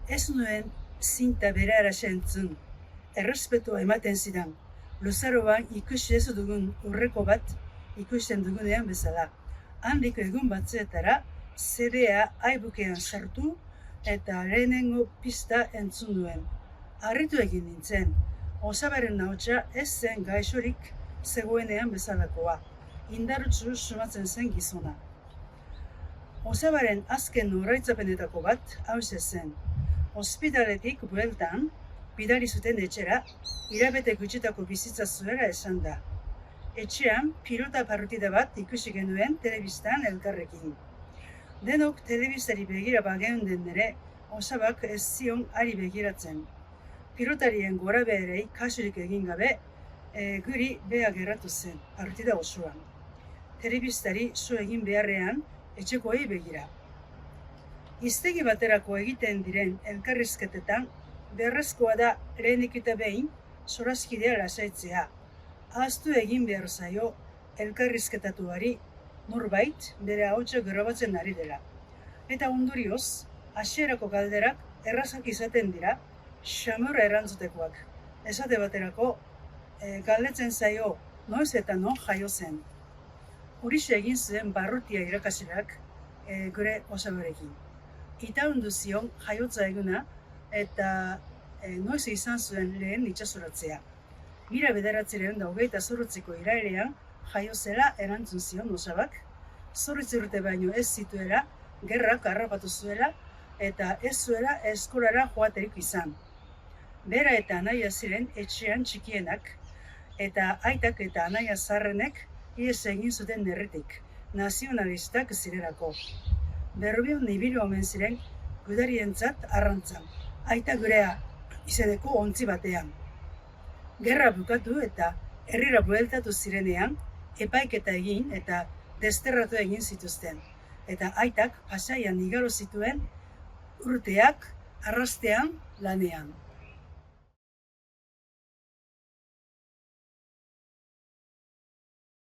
Ez nuen zinta bere araxa entzun, errespetua ematen zidan, luzaroan ikusi ez dugun urreko bat ikusten dugunean bezala. Handiko egun batzuetara, CD-a iBookean sartu eta lehenengo pista entzun duen. Harritu egin nintzen, Osabaren ahotsa ez zen gaixorik zegoenean bezalakoa, indartsu sumatzen zen gizona. Osabaren azken oroitzapenetako bat hauxe zen. Ospitaletik bueltan, bidali zuten etxera, hilabete gutxitako bizitza zuela esan da. Etxean, pilota partida bat ikusi genuen telebistan elkarrekin. Denok telebistari begira bageunden ere, Osabak ez zion ari begiratzen. Pilotarien gora beherei kasurik egin gabe, guri beha gerratu zen partida osoan. Telebistari so egin beharrean, etxekoei begira. Hiztegi baterako egiten diren elkarrizketetan, beharrezkoa da lehenik eta behin solaskidea lasaitzea. Ahaztu egin behar zaio elkarrizketatuari norbait bere ahotsa grabatzen ari dela. Eta ondorioz, hasierako galderak errazak izaten dira, xamurra erantzutekoak. Esate baterako, galdetzen zaio noiz eta non jaio zen. Horixe egin zuen barrutia irakasleak gure Osabarekin. Itaundu zion jaiotza eguna eta noiz izan zuen lehen itsasoratzea. 1928ko irailean jaio zela erantzun zion Osabak, 8 urte baino ez zituela, gerrak harrapatu zuela eta ez zuela eskolara joaterik izan. Bera eta anaia ziren etxean txikienak, eta aitak eta anaia zaharrenek ihes egin zuten derretik, nazionalistak zirelako. Berrobion ibili omen ziren gudarientzat arrantzan, aita gurea izeneko ontzi batean. Gerra bukatu eta herrira bueltatu zirenean, epaiketa egin eta desterratu egin zituzten, eta aitak Pasaian igaro zituen urteak arrastean lanean.